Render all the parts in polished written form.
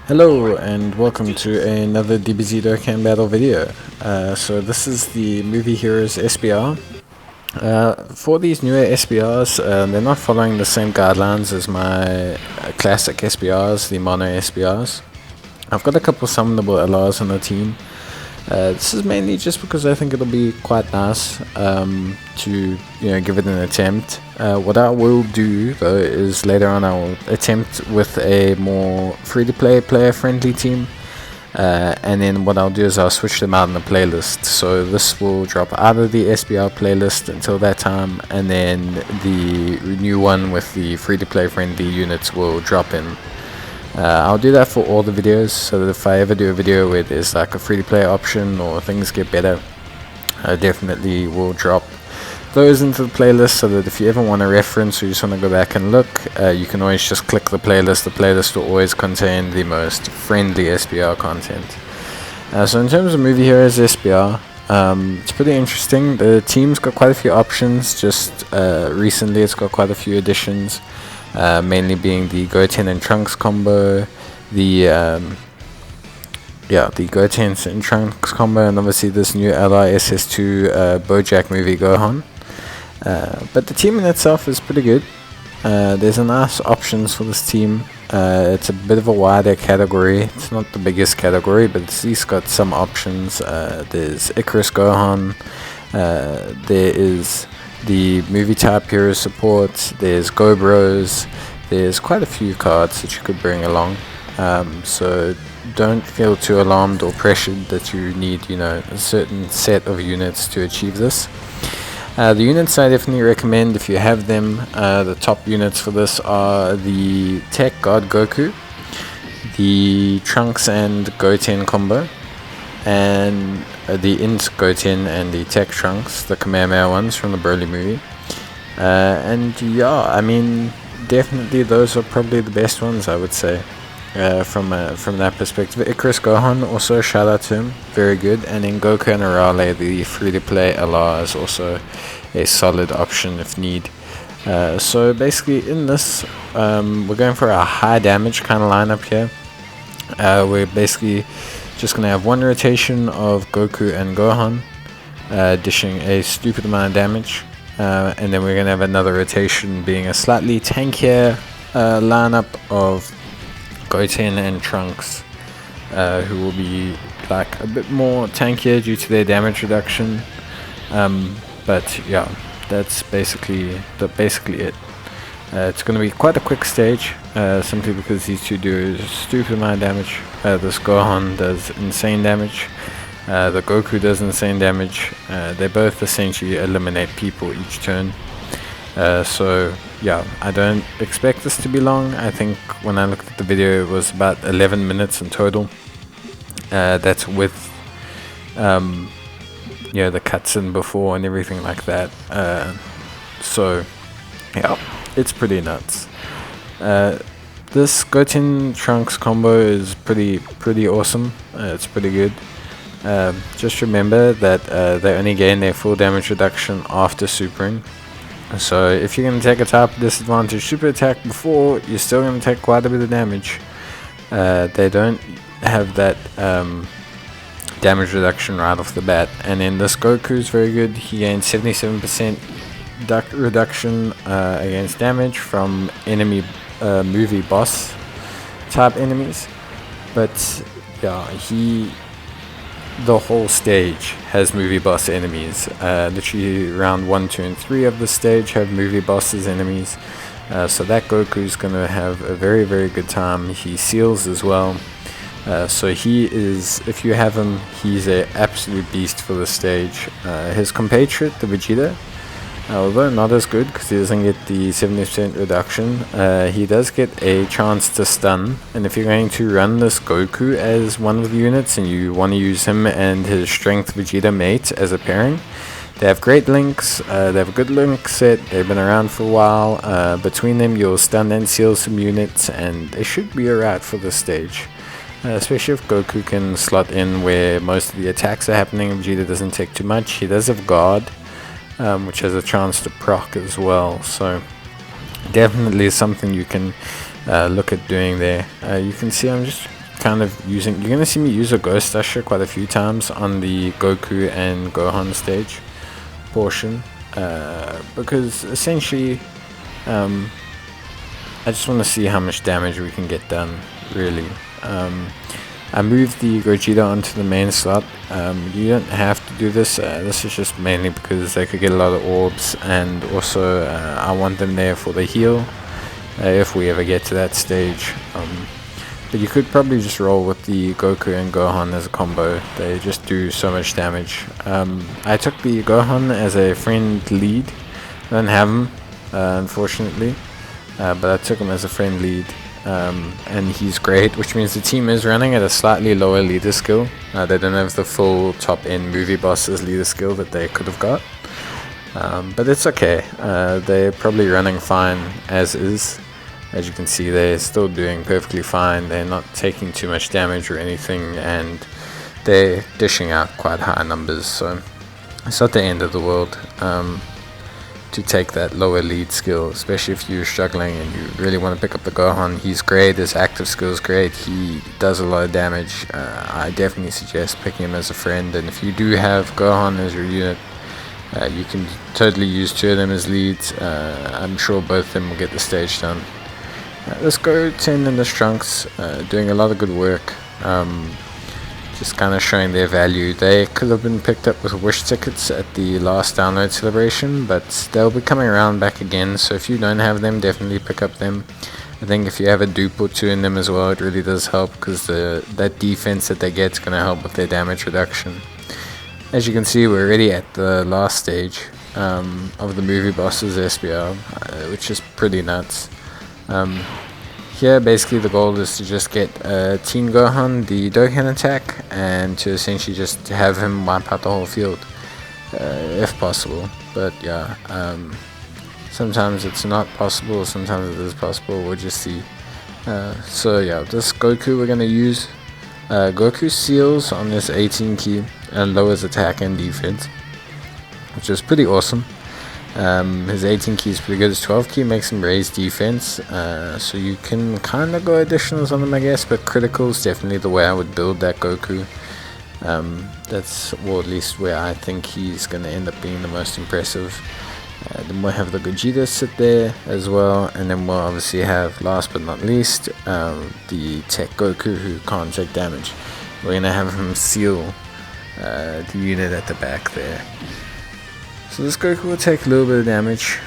Hello and welcome to another DBZ Dokkan battle video. So this is the Movie Heroes SBR. For these newer SBRs, they're not following the same guidelines as my classic SBRs, the mono SBRs. I've got a couple summonable LRs on the team. This is mainly just because I think it'll be quite nice to give it an attempt. What I will do though is later on I will attempt with a more free-to-play player-friendly team, and then what I'll do is I'll switch them out in the playlist. So this will drop out of the SBR playlist until that time, and then the new one with the free-to-play friendly units will drop in. I'll do that for all the videos, so that if I ever do a video where there's like a free-to-play option or things get better, I definitely will drop those into the playlist, so that if you ever want a reference or you just want to go back and look, you can always just click the playlist. The playlist will always contain the most friendly SBR content. So in terms of Movie Heroes SBR, it's pretty interesting. The team's got quite a few options. Just recently it's got quite a few additions. Mainly being the Goten and Trunks combo, the Goten and Trunks combo, and obviously this new ally SS2 Bojack movie Gohan. But the team in itself is pretty good. There's a nice options for this team. It's a bit of a wider category. It's not the biggest category, but it's at least got some options. There's Icarus Gohan. There is the movie type hero support, there's Go Bros, there's quite a few cards that you could bring along, so don't feel too alarmed or pressured that you need a certain set of units to achieve this. The units I definitely recommend if you have them, the top units for this are the Tech God Goku, the Trunks and Goten combo, and the Int Goten and the Tech Trunks, the Kamehameha ones from the Broly movie. And yeah, I mean, definitely those are probably the best ones, I would say, from that perspective. Icarus Gohan, also shout out to him, very good. And then Goku and Arale, the free-to-play LR, is also a solid option if need. So basically in this, we're going for a high damage kind of lineup here. We're basically just going to have one rotation of Goku and Gohan, dishing a stupid amount of damage, and then we're going to have another rotation being a slightly tankier lineup of Goten and Trunks, who will be like a bit more tankier due to their damage reduction, but yeah, that's basically it. It's going to be quite a quick stage, simply because these two do a stupid amount of damage. This Gohan does insane damage, the Goku does insane damage. They both essentially eliminate people each turn. So yeah, I don't expect this to be long. I think when I looked at the video it was about 11 minutes in total. That's with the cutscene before and everything like that. So yeah, it's pretty nuts. This Goten Trunks combo is pretty awesome. It's pretty good. Just remember that they only gain their full damage reduction after supering. So if you're going to take a type disadvantage super attack before, you're still going to take quite a bit of damage. They don't have that damage reduction right off the bat. And then this Goku is very good. He gains 77% reduction against damage from enemy movie boss type enemies. But yeah, the whole stage has movie boss enemies. Literally round 1, 2 and 3 of the stage have movie bosses enemies. So that Goku is going to have a very good time. He seals as well. So he is, if you have him, he's an absolute beast for the stage. His compatriot, the Vegeta, although not as good because he doesn't get the 70% reduction, he does get a chance to stun. And if you're going to run this Goku as one of the units and you want to use him and his strength Vegeta mate as a pairing, they have great links. They have a good link set. They've been around for a while. Between them you'll stun and seal some units, and they should be alright for this stage. Especially if Goku can slot in where most of the attacks are happening. Vegeta doesn't take too much. He does have guard, which has a chance to proc as well. So definitely something you can look at doing there. You can see I'm just kind of using, you're gonna see me use a Ghost Usher quite a few times on the Goku and Gohan stage portion, because essentially I just want to see how much damage we can get done, really. I moved the Gogeta onto the main slot. You don't have to do this. This is just mainly because they could get a lot of orbs, and also I want them there for the heal if we ever get to that stage. But you could probably just roll with the Goku and Gohan as a combo. They just do so much damage. I took the Gohan as a friend lead. I don't have him, unfortunately, but I took him as a friend lead. And he's great, which means the team is running at a slightly lower leader skill. They don't have the full top end movie bosses leader skill that they could have got, but it's okay. They're probably running fine as is. As you can see, they're still doing perfectly fine. They're not taking too much damage or anything, and they're dishing out quite high numbers, so it's not the end of the world to take that lower lead skill, especially if you're struggling and you really want to pick up the Gohan. He's great, his active skill is great, he does a lot of damage. I definitely suggest picking him as a friend, and if you do have Gohan as your unit, you can totally use two of them as leads. I'm sure both of them will get the stage done. Let's go 10 in the Trunks, doing a lot of good work. Just kind of showing their value. They could have been picked up with wish tickets at the last download celebration, but they'll be coming around back again, so if you don't have them, definitely pick up them. I think if you have a dupe or two in them as well, it really does help, because that defense that they get is going to help with their damage reduction. As you can see, we're already at the last stage of the movie bosses SBR, which is pretty nuts. Here basically the goal is to just get Teen Gohan the Dokkan attack, and to essentially just have him wipe out the whole field if possible. But yeah, sometimes it's not possible, sometimes it is possible, we'll just see. So yeah, this Goku we're going to use Goku seals on this 18 key and lowers attack and defense, which is pretty awesome. His 18 key is pretty good. His 12 key makes him raise defense, so you can kind of go additionals on him, I guess, but critical is definitely the way I would build that Goku. That's, well, at least where I think he's going to end up being the most impressive. Then we'll have the Gogeta sit there as well, and then we'll obviously have, last but not least, the Tech Goku who can't take damage. We're going to have him seal the unit at the back there. So this Goku will take a little bit of damage.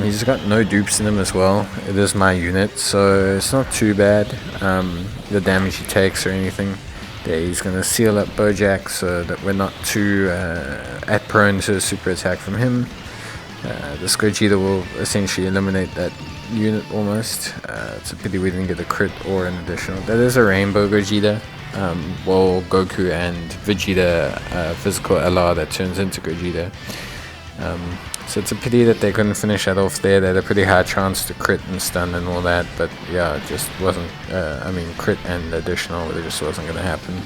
He's got no dupes in him as well. It is my unit, so it's not too bad, the damage he takes or anything. There, he's going to seal up Bojack so that we're not too prone to a super attack from him. This Gogeta will essentially eliminate that unit almost. It's a pity we didn't get a crit or an additional. That is a Rainbow Gogeta. Well, Goku and Vegeta physical LR that turns into Gogeta. So it's a pity that they couldn't finish that off there. They had a pretty high chance to crit and stun and all that, but yeah, it just wasn't, I mean, crit and additional, it just wasn't going to happen.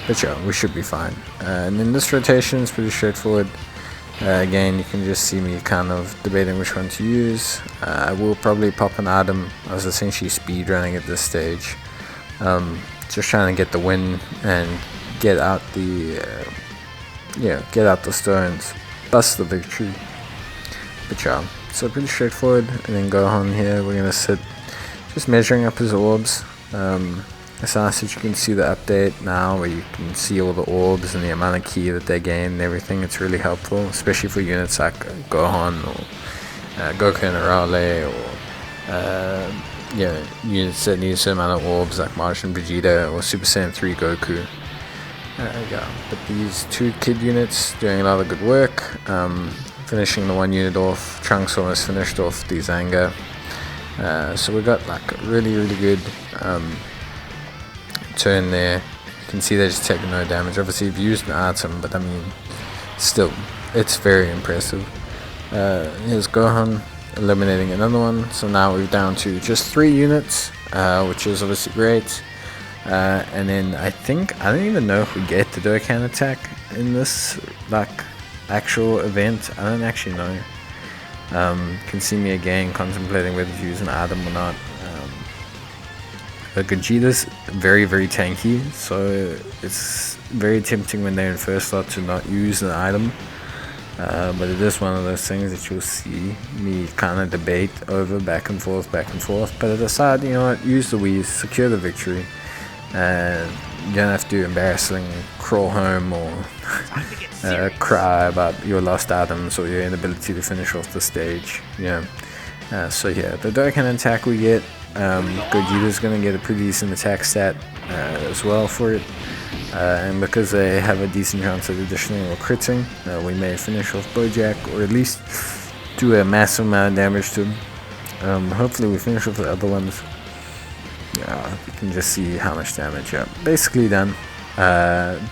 But yeah, we should be fine. And then this rotation is pretty straightforward. Again, you can just see me kind of debating which one to use. I will probably pop an item. I was essentially speed running at this stage. Just trying to get the win and get out the get out the stones, bust the victory. But yeah, so pretty straightforward. And then Gohan here, we're gonna sit just measuring up his orbs. It's nice that you can see the update now where you can see all the orbs and the amount of ki that they gain and everything. It's really helpful, especially for units like Gohan or Goku and Arale, or units that need a certain amount of orbs like Martian Vegeta or Super Saiyan 3 Goku. But these two kid units doing a lot of good work, finishing the one unit off. Trunks almost finished off the Zanga, so we got like a really good turn there. You can see they just take no damage. Obviously you've used an item, but I mean still it's very impressive. Here's Gohan eliminating another one, so now we're down to just 3 units, which is obviously great. And then I don't even know if we get the Dokkan attack in this like actual event. I don't actually know. Can see me again contemplating whether to use an item or not. Gogeta's very, very tanky, so it's very tempting when they're in first slot to not use an item. But it is one of those things that you'll see me kind of debate over back and forth. But I decide, you know what, use the Wii's, secure the victory, and you don't have to embarrassingly crawl home or cry about your lost items or your inability to finish off the stage. So yeah, the Dokkan attack we get, Gogeta's going to get a pretty decent attack stat as well for it. And because they have a decent chance of additionally or critting, we may finish off Bojack, or at least do a massive amount of damage to him. Hopefully we finish off the other ones. Yeah, you can just see how much damage. Yeah, basically done.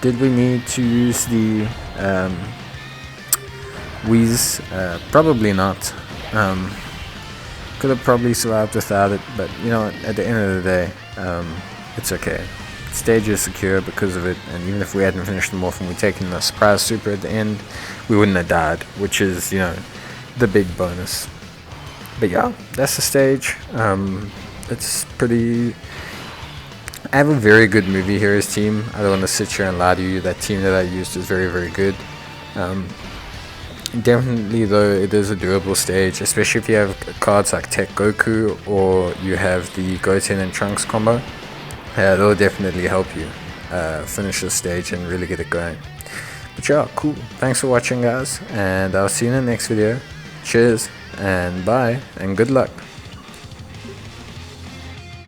Did we need to use the Wii's? Probably not. Could have probably survived without it, but you know, at the end of the day, it's okay. Stage is secure because of it, and even if we hadn't finished them off and we'd taken the surprise super at the end, we wouldn't have died, which is, you know, the big bonus. But yeah, that's the stage. It's pretty... I have a very good Movie Heroes team. I don't want to sit here and lie to you. That team that I used is very, very good. Definitely though, it is a doable stage, especially if you have cards like Tech Goku or you have the Goten and Trunks combo. That'll definitely help you finish the stage and really get it going. But yeah, cool. Thanks for watching, guys, and I'll see you in the next video. Cheers and bye and good luck.